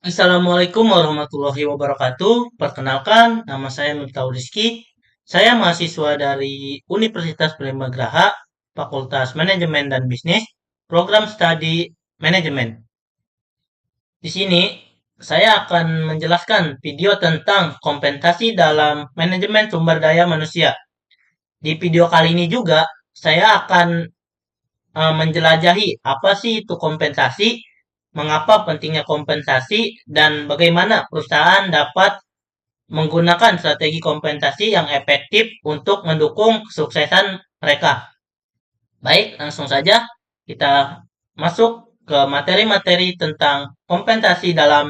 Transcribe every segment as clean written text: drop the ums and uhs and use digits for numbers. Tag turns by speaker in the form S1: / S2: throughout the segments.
S1: Assalamualaikum warahmatullahi wabarakatuh. Perkenalkan, nama saya Miftahul Rizky. Saya mahasiswa dari Universitas Primagraha, Fakultas Manajemen dan Bisnis, Program Studi Manajemen. Di sini, saya akan menjelaskan video tentang kompensasi dalam manajemen sumber daya manusia. Di video kali ini juga, saya akan menjelajahi apa sih itu kompensasi, mengapa pentingnya kompensasi, dan bagaimana perusahaan dapat menggunakan strategi kompensasi yang efektif untuk mendukung kesuksesan mereka. Baik, langsung saja kita masuk ke materi-materi tentang kompensasi dalam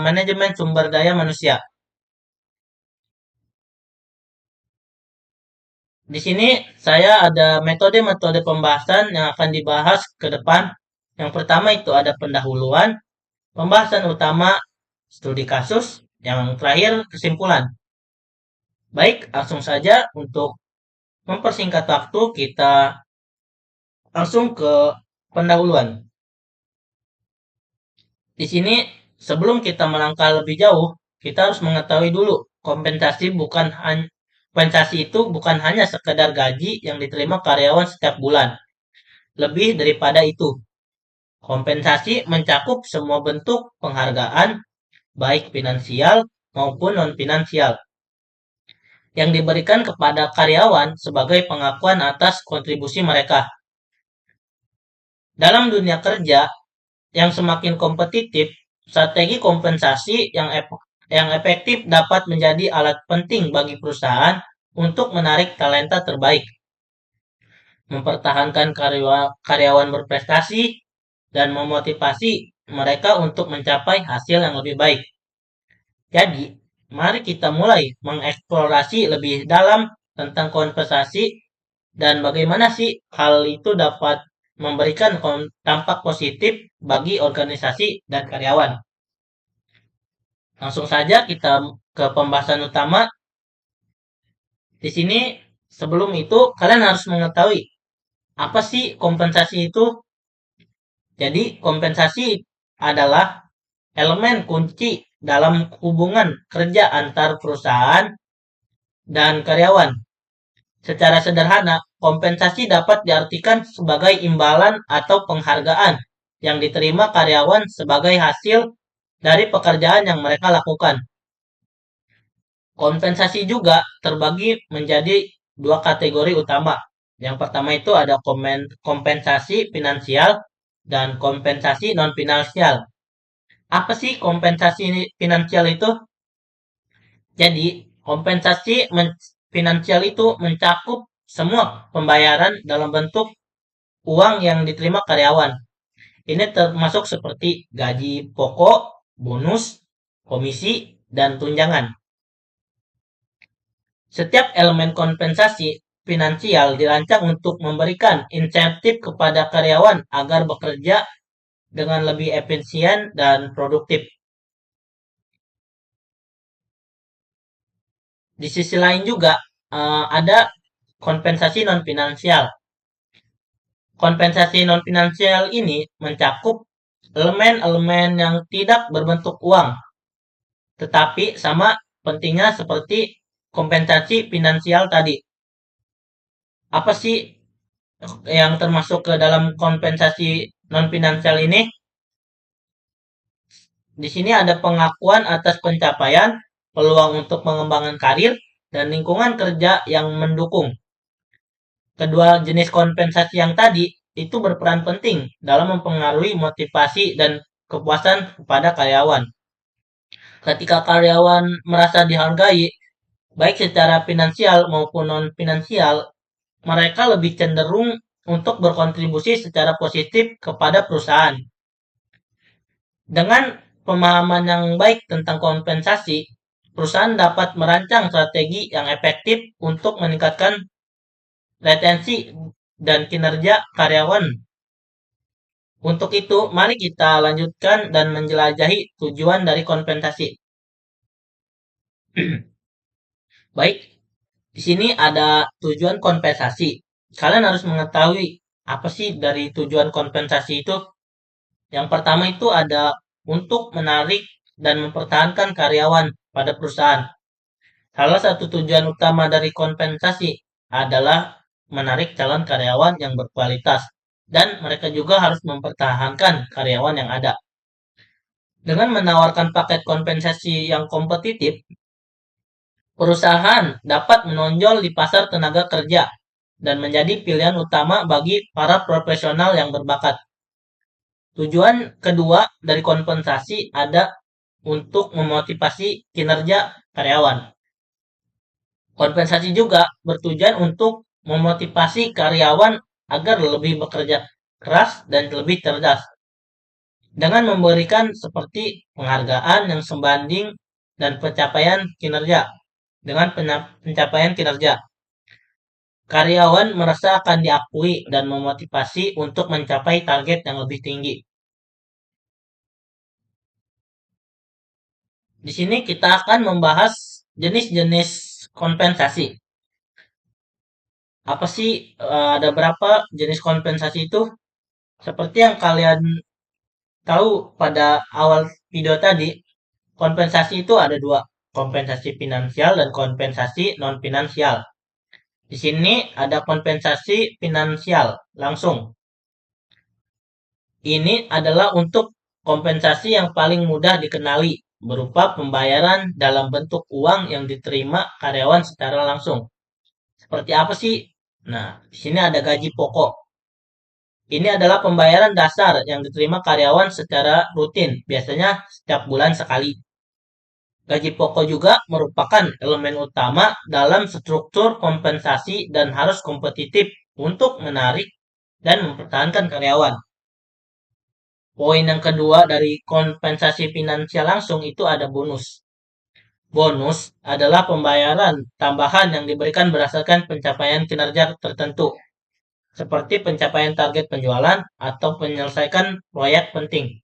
S1: manajemen sumber daya manusia. Di sini saya ada metode-metode pembahasan yang akan dibahas ke depan. Yang pertama itu ada pendahuluan, pembahasan utama, studi kasus, yang terakhir kesimpulan. Baik, langsung saja untuk mempersingkat waktu kita langsung ke pendahuluan. Di sini sebelum kita melangkah lebih jauh, kita harus mengetahui dulu kompensasi itu bukan hanya sekedar gaji yang diterima karyawan setiap bulan. Lebih daripada itu, kompensasi mencakup semua bentuk penghargaan, baik finansial maupun non-finansial, yang diberikan kepada karyawan sebagai pengakuan atas kontribusi mereka. Dalam dunia kerja yang semakin kompetitif, strategi kompensasi yang efektif dapat menjadi alat penting bagi perusahaan untuk menarik talenta terbaik, mempertahankan karyawan berprestasi, dan memotivasi mereka untuk mencapai hasil yang lebih baik. Jadi, mari kita mulai mengeksplorasi lebih dalam tentang kompensasi dan bagaimana sih hal itu dapat memberikan dampak positif bagi organisasi dan karyawan. Langsung saja kita ke pembahasan utama. Di sini sebelum itu kalian harus mengetahui apa sih kompensasi itu. Jadi kompensasi adalah elemen kunci dalam hubungan kerja antar perusahaan dan karyawan. Secara sederhana, kompensasi dapat diartikan sebagai imbalan atau penghargaan yang diterima karyawan sebagai hasil dari pekerjaan yang mereka lakukan. Kompensasi juga terbagi menjadi dua kategori utama. Yang pertama itu ada kompensasi finansial dan kompensasi non-finansial. Apa sih kompensasi finansial itu? Jadi, finansial itu mencakup semua pembayaran dalam bentuk uang yang diterima karyawan. Ini termasuk seperti gaji pokok, bonus, komisi, dan tunjangan. Setiap elemen kompensasi finansial dirancang untuk memberikan insentif kepada karyawan agar bekerja dengan lebih efisien dan produktif. Di sisi lain juga ada kompensasi non-finansial. Kompensasi non-finansial ini mencakup elemen-elemen yang tidak berbentuk uang, tetapi sama pentingnya seperti kompensasi finansial tadi. Apa sih yang termasuk ke dalam kompensasi non-finansial ini? Di sini ada pengakuan atas pencapaian, peluang untuk mengembangkan karir, dan lingkungan kerja yang mendukung. Kedua jenis kompensasi yang tadi itu berperan penting dalam mempengaruhi motivasi dan kepuasan kepada karyawan. Ketika karyawan merasa dihargai, baik secara finansial maupun non-finansial, mereka lebih cenderung untuk berkontribusi secara positif kepada perusahaan. Dengan pemahaman yang baik tentang kompensasi, perusahaan dapat merancang strategi yang efektif untuk meningkatkan retensi dan kinerja karyawan. Untuk itu, mari kita lanjutkan dan menjelajahi tujuan dari kompensasi. Baik, di sini ada tujuan kompensasi. Kalian harus mengetahui apa sih dari tujuan kompensasi itu. Yang pertama itu ada untuk menarik dan mempertahankan karyawan pada perusahaan. Salah satu tujuan utama dari kompensasi adalah menarik calon karyawan yang berkualitas dan mereka juga harus mempertahankan karyawan yang ada. Dengan menawarkan paket kompensasi yang kompetitif, perusahaan dapat menonjol di pasar tenaga kerja dan menjadi pilihan utama bagi para profesional yang berbakat. Tujuan kedua dari kompensasi ada untuk memotivasi kinerja karyawan. Kompensasi juga bertujuan untuk memotivasi karyawan agar lebih bekerja keras dan lebih cerdas dengan memberikan seperti penghargaan yang sebanding dan pencapaian kinerja. Dengan pencapaian kinerja, karyawan merasa akan diakui dan memotivasi untuk mencapai target yang lebih tinggi. Di sini kita akan membahas jenis-jenis kompensasi. Apa sih ada berapa jenis kompensasi itu? Seperti yang kalian tahu pada awal video tadi, kompensasi itu ada dua, kompensasi finansial dan kompensasi non-finansial. Di sini ada kompensasi finansial langsung. Ini adalah untuk kompensasi yang paling mudah dikenali, berupa pembayaran dalam bentuk uang yang diterima karyawan secara langsung. Seperti apa sih? Nah, di sini ada gaji pokok. Ini adalah pembayaran dasar yang diterima karyawan secara rutin, biasanya setiap bulan sekali. Gaji pokok juga merupakan elemen utama dalam struktur kompensasi dan harus kompetitif untuk menarik dan mempertahankan karyawan. Poin yang kedua dari kompensasi finansial langsung itu ada bonus. Bonus adalah pembayaran tambahan yang diberikan berdasarkan pencapaian kinerja tertentu, seperti pencapaian target penjualan atau menyelesaikan proyek penting.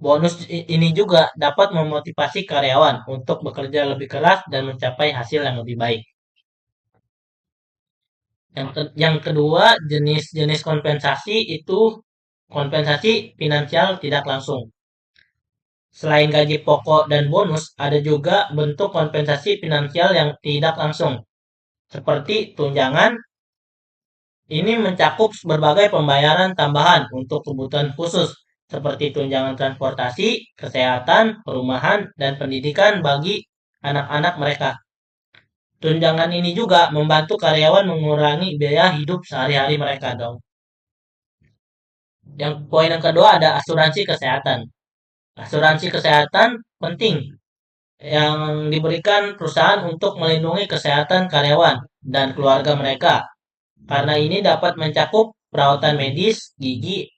S1: Bonus ini juga dapat memotivasi karyawan untuk bekerja lebih keras dan mencapai hasil yang lebih baik. Yang kedua, jenis-jenis kompensasi itu kompensasi finansial tidak langsung. Selain gaji pokok dan bonus, ada juga bentuk kompensasi finansial yang tidak langsung, seperti tunjangan. Ini mencakup berbagai pembayaran tambahan untuk kebutuhan khusus, seperti tunjangan transportasi, kesehatan, perumahan, dan pendidikan bagi anak-anak mereka. Tunjangan ini juga membantu karyawan mengurangi biaya hidup sehari-hari mereka dong. Yang poin yang kedua ada asuransi kesehatan. Asuransi kesehatan penting yang diberikan perusahaan untuk melindungi kesehatan karyawan dan keluarga mereka. Karena ini dapat mencakup perawatan medis, gigi,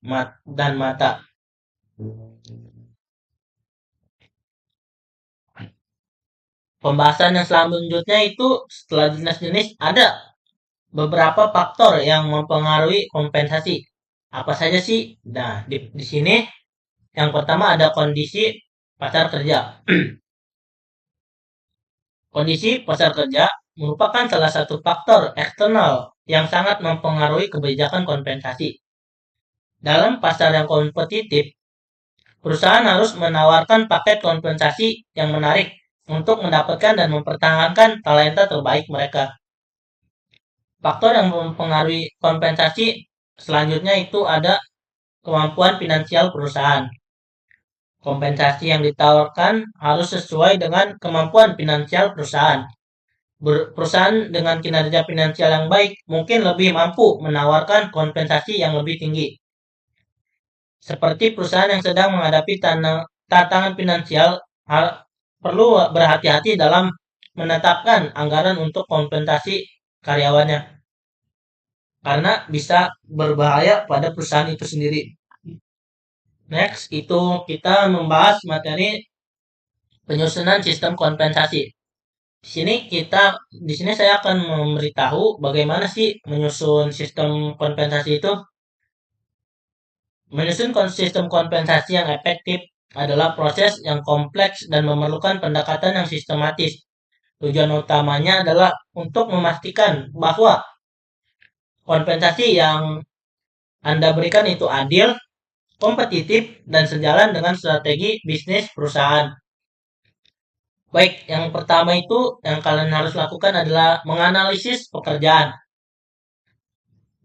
S1: dan mata. Pembahasan yang selanjutnya itu setelah jenis-jenis ada beberapa faktor yang mempengaruhi kompensasi. Apa saja sih? Nah, di sini yang pertama ada kondisi pasar kerja. Kondisi pasar kerja merupakan salah satu faktor eksternal yang sangat mempengaruhi kebijakan kompensasi. Dalam pasar yang kompetitif, perusahaan harus menawarkan paket kompensasi yang menarik untuk mendapatkan dan mempertahankan talenta terbaik mereka. Faktor yang mempengaruhi kompensasi selanjutnya itu ada kemampuan finansial perusahaan. Kompensasi yang ditawarkan harus sesuai dengan kemampuan finansial perusahaan. Perusahaan dengan kinerja finansial yang baik mungkin lebih mampu menawarkan kompensasi yang lebih tinggi. Seperti perusahaan yang sedang menghadapi tantangan finansial perlu berhati-hati dalam menetapkan anggaran untuk kompensasi karyawannya. Karena bisa berbahaya pada perusahaan itu sendiri. Next, itu kita membahas materi penyusunan sistem kompensasi. Di sini saya akan memberitahu bagaimana sih menyusun sistem kompensasi itu. Menyusun sistem kompensasi yang efektif adalah proses yang kompleks dan memerlukan pendekatan yang sistematis. Tujuan utamanya adalah untuk memastikan bahwa kompensasi yang Anda berikan itu adil, kompetitif, dan sejalan dengan strategi bisnis perusahaan. Baik, yang pertama itu yang kalian harus lakukan adalah menganalisis pekerjaan.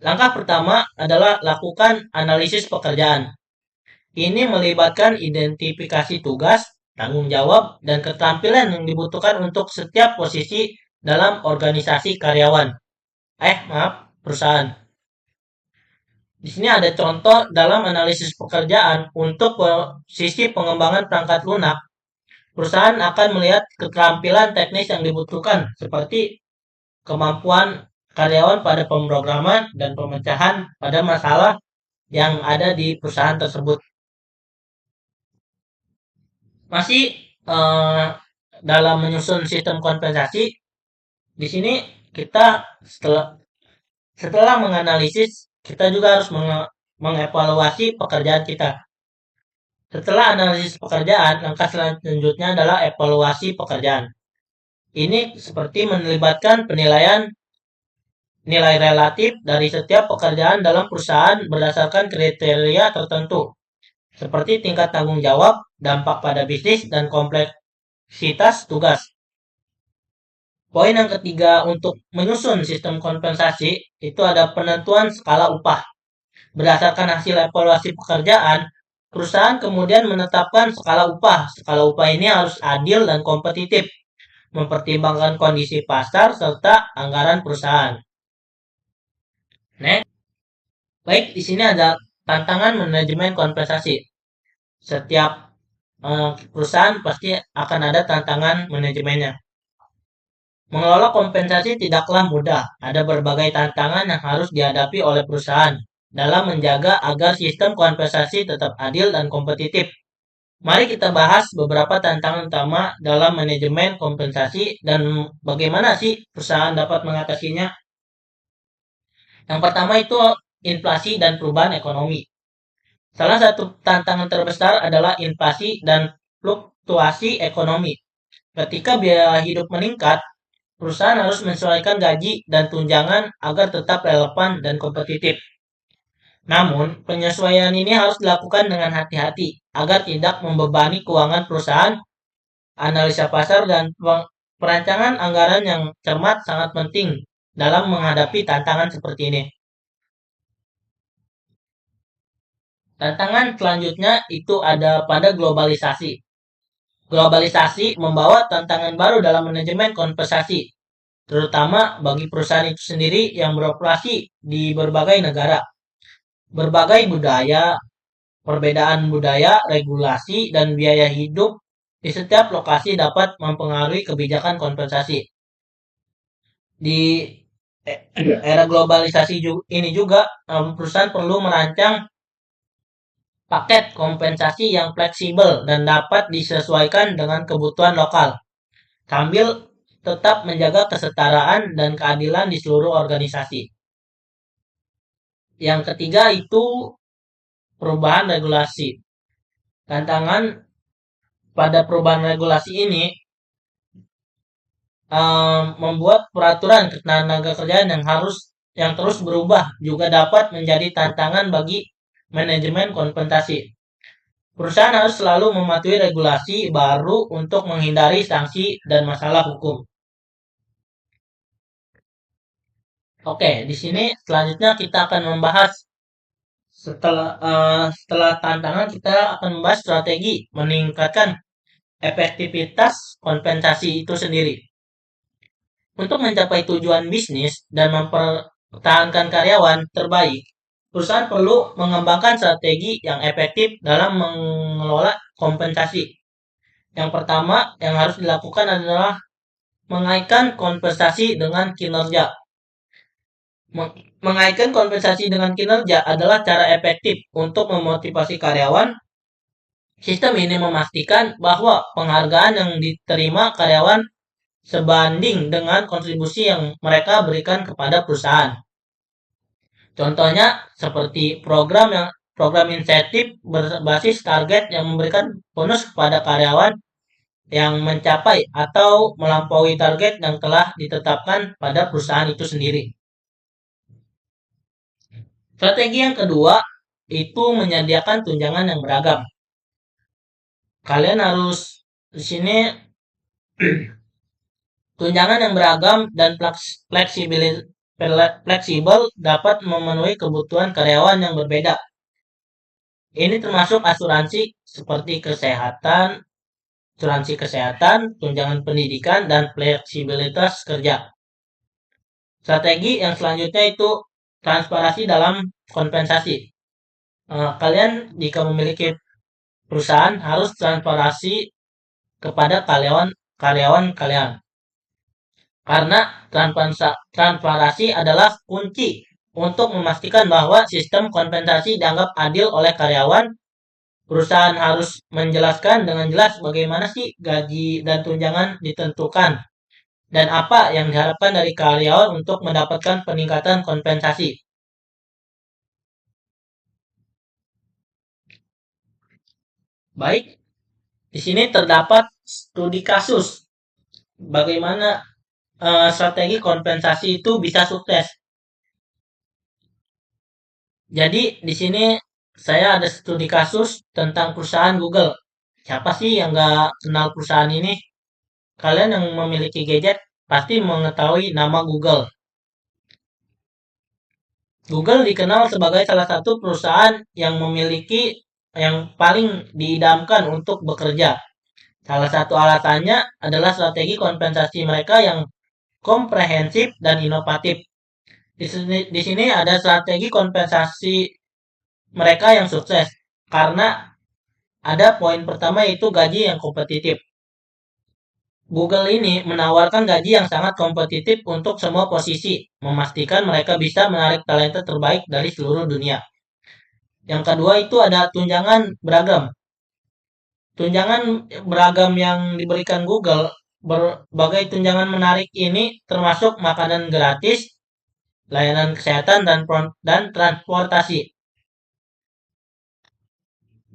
S1: Langkah pertama adalah lakukan analisis pekerjaan. Ini melibatkan identifikasi tugas, tanggung jawab, dan keterampilan yang dibutuhkan untuk setiap posisi dalam organisasi karyawan. Maaf, perusahaan. Di sini ada contoh dalam analisis pekerjaan untuk posisi pengembangan perangkat lunak. Perusahaan akan melihat keterampilan teknis yang dibutuhkan, seperti kemampuan karyawan pada pemrograman dan pemecahan pada masalah yang ada di perusahaan tersebut. Masih eh, dalam menyusun sistem kompensasi, di sini kita setelah menganalisis, kita juga harus mengevaluasi pekerjaan kita. Setelah analisis pekerjaan, langkah selanjutnya adalah evaluasi pekerjaan. Ini seperti melibatkan penilaian nilai relatif dari setiap pekerjaan dalam perusahaan berdasarkan kriteria tertentu, seperti tingkat tanggung jawab, dampak pada bisnis, dan kompleksitas tugas. Poin yang ketiga untuk menyusun sistem kompensasi itu ada penentuan skala upah. Berdasarkan hasil evaluasi pekerjaan, perusahaan kemudian menetapkan skala upah. Skala upah ini harus adil dan kompetitif, mempertimbangkan kondisi pasar serta anggaran perusahaan. Next. Baik, di sini ada tantangan manajemen kompensasi. Setiap perusahaan pasti akan ada tantangan manajemennya. Mengelola kompensasi tidaklah mudah. Ada berbagai tantangan yang harus dihadapi oleh perusahaan dalam menjaga agar sistem kompensasi tetap adil dan kompetitif. Mari kita bahas beberapa tantangan utama dalam manajemen kompensasi dan bagaimana sih perusahaan dapat mengatasinya. Yang pertama itu inflasi dan perubahan ekonomi. Salah satu tantangan terbesar adalah inflasi dan fluktuasi ekonomi. Ketika biaya hidup meningkat, perusahaan harus menyesuaikan gaji dan tunjangan agar tetap relevan dan kompetitif. Namun, penyesuaian ini harus dilakukan dengan hati-hati agar tidak membebani keuangan perusahaan. Analisa pasar dan perancangan anggaran yang cermat sangat penting dalam menghadapi tantangan seperti ini. Tantangan selanjutnya itu ada pada globalisasi. Globalisasi membawa tantangan baru dalam manajemen kompensasi, terutama bagi perusahaan itu sendiri yang beroperasi di berbagai negara. Berbagai budaya, perbedaan budaya, regulasi, dan biaya hidup di setiap lokasi dapat mempengaruhi kebijakan kompensasi. Di era globalisasi ini juga, perusahaan perlu merancang paket kompensasi yang fleksibel dan dapat disesuaikan dengan kebutuhan lokal, sambil tetap menjaga kesetaraan dan keadilan di seluruh organisasi. Yang ketiga itu perubahan regulasi. Tantangan pada perubahan regulasi ini membuat peraturan ketenaga kerjaan yang terus berubah juga dapat menjadi tantangan bagi manajemen kompensasi. Perusahaan harus selalu mematuhi regulasi baru untuk menghindari sanksi dan masalah hukum. Oke, di sini selanjutnya kita akan membahas setelah tantangan kita akan membahas strategi meningkatkan efektivitas kompensasi itu sendiri. Untuk mencapai tujuan bisnis dan mempertahankan karyawan terbaik, perusahaan perlu mengembangkan strategi yang efektif dalam mengelola kompensasi. Yang pertama yang harus dilakukan adalah mengaitkan kompensasi dengan kinerja. Mengaitkan kompensasi dengan kinerja adalah cara efektif untuk memotivasi karyawan. Sistem ini memastikan bahwa penghargaan yang diterima karyawan sebanding dengan kontribusi yang mereka berikan kepada perusahaan. Contohnya seperti program insentif berbasis target yang memberikan bonus kepada karyawan yang mencapai atau melampaui target yang telah ditetapkan pada perusahaan itu sendiri. Strategi yang kedua itu menyediakan tunjangan yang beragam. Kalian harus di sini tunjangan yang beragam dan fleksibel dapat memenuhi kebutuhan karyawan yang berbeda. Ini termasuk asuransi kesehatan, tunjangan pendidikan, dan fleksibilitas kerja. Strategi yang selanjutnya itu transparansi dalam kompensasi. Kalian jika memiliki perusahaan harus transparansi kepada karyawan kalian. Karena transparansi adalah kunci untuk memastikan bahwa sistem kompensasi dianggap adil oleh karyawan. Perusahaan harus menjelaskan dengan jelas bagaimana sih gaji dan tunjangan ditentukan dan apa yang diharapkan dari karyawan untuk mendapatkan peningkatan kompensasi. Baik, di sini terdapat studi kasus bagaimana strategi kompensasi itu bisa sukses. Jadi di sini saya ada studi kasus tentang perusahaan Google. Siapa sih yang nggak kenal perusahaan ini? Kalian yang memiliki gadget pasti mengetahui nama Google. Google dikenal sebagai salah satu perusahaan yang paling diidamkan untuk bekerja. Salah satu alasannya adalah strategi kompensasi mereka yang komprehensif dan inovatif. Di sini ada strategi kompensasi mereka yang sukses karena ada poin pertama yaitu gaji yang kompetitif. Google ini menawarkan gaji yang sangat kompetitif untuk semua posisi, memastikan mereka bisa menarik talenta terbaik dari seluruh dunia. Yang kedua itu ada tunjangan beragam. Tunjangan beragam yang diberikan Google, berbagai tunjangan menarik ini termasuk makanan gratis, layanan kesehatan, dan transportasi.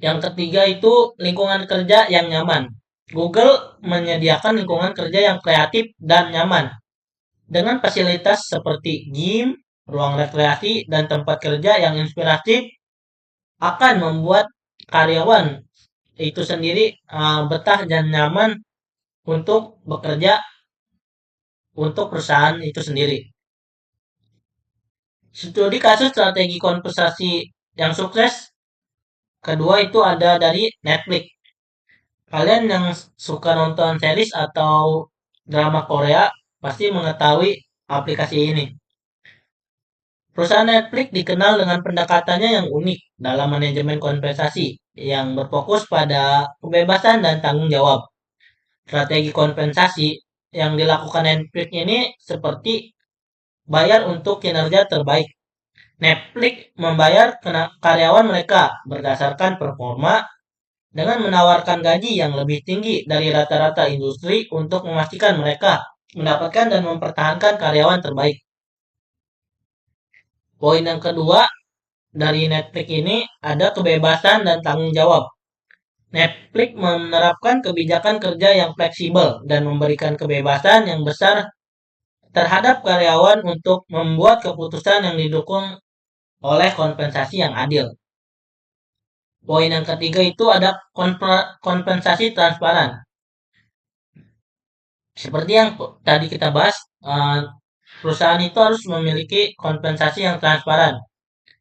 S1: Yang ketiga itu lingkungan kerja yang nyaman. Google menyediakan lingkungan kerja yang kreatif dan nyaman dengan fasilitas seperti gym, ruang rekreasi, dan tempat kerja yang inspiratif akan membuat karyawan itu sendiri betah dan nyaman untuk bekerja untuk perusahaan itu sendiri. Studi kasus strategi kompensasi yang sukses kedua itu ada dari Netflix. Kalian yang suka nonton series atau drama Korea pasti mengetahui aplikasi ini. Perusahaan Netflix dikenal dengan pendekatannya yang unik dalam manajemen kompensasi yang berfokus pada kebebasan dan tanggung jawab. Strategi kompensasi yang dilakukan Netflix ini seperti bayar untuk kinerja terbaik. Netflix membayar karyawan mereka berdasarkan performa dengan menawarkan gaji yang lebih tinggi dari rata-rata industri untuk memastikan mereka mendapatkan dan mempertahankan karyawan terbaik. Poin yang kedua dari Netflix ini ada kebebasan dan tanggung jawab. Netflix menerapkan kebijakan kerja yang fleksibel dan memberikan kebebasan yang besar terhadap karyawan untuk membuat keputusan yang didukung oleh kompensasi yang adil. Poin yang ketiga itu ada kompensasi transparan. Seperti yang tadi kita bahas, perusahaan itu harus memiliki kompensasi yang transparan.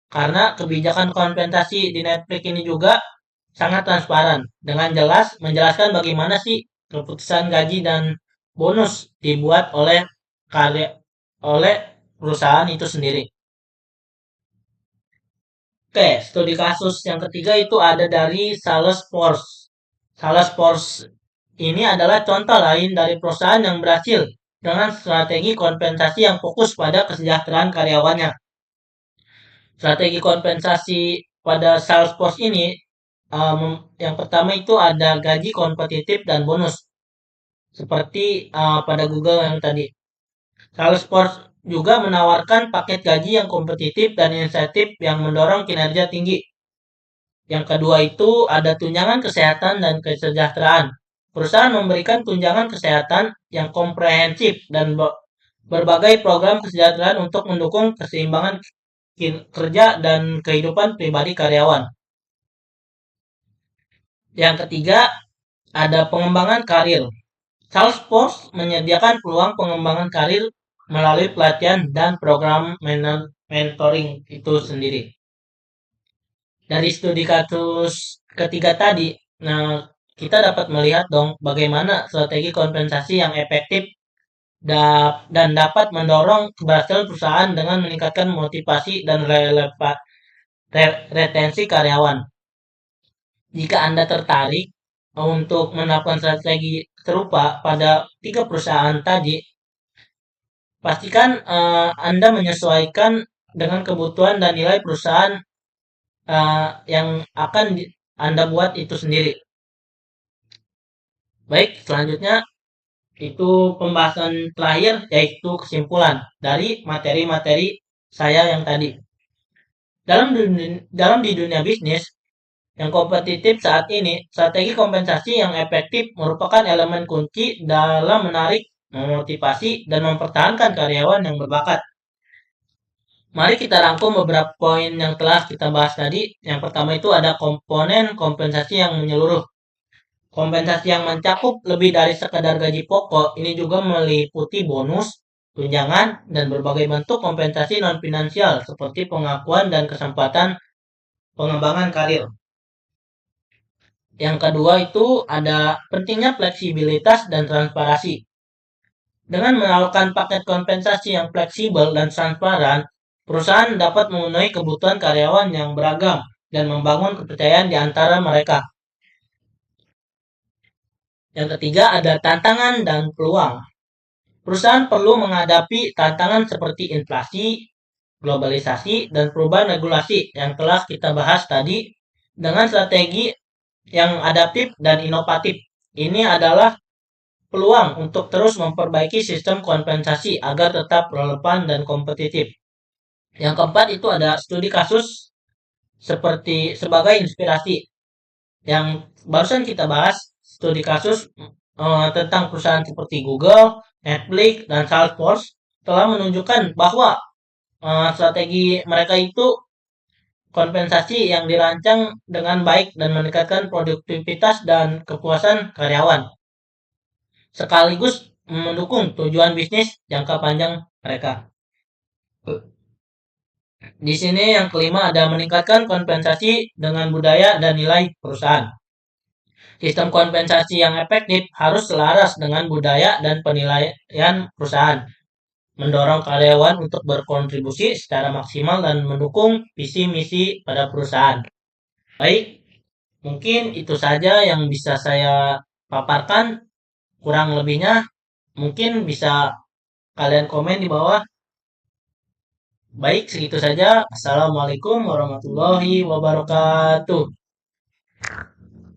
S1: Karena kebijakan kompensasi di Netflix ini juga sangat transparan. Dengan jelas menjelaskan bagaimana sih keputusan gaji dan bonus dibuat oleh perusahaan itu sendiri. Oke, studi kasus yang ketiga itu ada dari Salesforce. Salesforce ini adalah contoh lain dari perusahaan yang berhasil dengan strategi kompensasi yang fokus pada kesejahteraan karyawannya. Strategi kompensasi pada Salesforce ini yang pertama itu ada gaji kompetitif dan bonus. Seperti pada Google yang tadi. Salesforce juga menawarkan paket gaji yang kompetitif dan insentif yang mendorong kinerja tinggi. Yang kedua itu ada tunjangan kesehatan dan kesejahteraan. Perusahaan memberikan tunjangan kesehatan yang komprehensif dan berbagai program kesejahteraan untuk mendukung keseimbangan kerja dan kehidupan pribadi karyawan. Yang ketiga, ada pengembangan karir. Salesforce menyediakan peluang pengembangan karir melalui pelatihan dan program mentoring itu sendiri. Dari studi kasus ketiga tadi, nah kita dapat melihat dong bagaimana strategi kompensasi yang efektif dan dapat mendorong keberhasilan perusahaan dengan meningkatkan motivasi dan retensi karyawan. Jika Anda tertarik untuk menerapkan strategi serupa pada tiga perusahaan tadi, pastikan Anda menyesuaikan dengan kebutuhan dan nilai perusahaan yang akan Anda buat itu sendiri. Baik, selanjutnya itu pembahasan terakhir yaitu kesimpulan dari materi-materi saya yang tadi. Dalam di dunia bisnis yang kompetitif saat ini, strategi kompensasi yang efektif merupakan elemen kunci dalam menarik, memotivasi, dan mempertahankan karyawan yang berbakat. Mari kita rangkum beberapa poin yang telah kita bahas tadi. Yang pertama itu ada komponen kompensasi yang menyeluruh. Kompensasi yang mencakup lebih dari sekadar gaji pokok, ini juga meliputi bonus, tunjangan, dan berbagai bentuk kompensasi non-finansial seperti pengakuan dan kesempatan pengembangan karir. Yang kedua itu ada pentingnya fleksibilitas dan transparansi. Dengan menawarkan paket kompensasi yang fleksibel dan transparan, perusahaan dapat memenuhi kebutuhan karyawan yang beragam dan membangun kepercayaan di antara mereka. Yang ketiga ada tantangan dan peluang. Perusahaan perlu menghadapi tantangan seperti inflasi, globalisasi, dan perubahan regulasi yang telah kita bahas tadi dengan strategi yang adaptif dan inovatif. Ini adalah peluang untuk terus memperbaiki sistem kompensasi agar tetap relevan dan kompetitif. Yang keempat itu ada studi kasus seperti sebagai inspirasi. Yang barusan kita bahas, studi kasus tentang perusahaan seperti Google, Netflix, dan Salesforce telah menunjukkan bahwa strategi mereka itu kompensasi yang dirancang dengan baik dan meningkatkan produktivitas dan kepuasan karyawan, sekaligus mendukung tujuan bisnis jangka panjang mereka. Di sini yang kelima ada meningkatkan kompensasi dengan budaya dan nilai perusahaan. Sistem kompensasi yang efektif harus selaras dengan budaya dan penilaian perusahaan, mendorong karyawan untuk berkontribusi secara maksimal dan mendukung visi misi pada perusahaan. Baik, mungkin itu saja yang bisa saya paparkan. Kurang lebihnya mungkin bisa kalian komen di bawah. Baik, segitu saja. Assalamualaikum warahmatullahi wabarakatuh.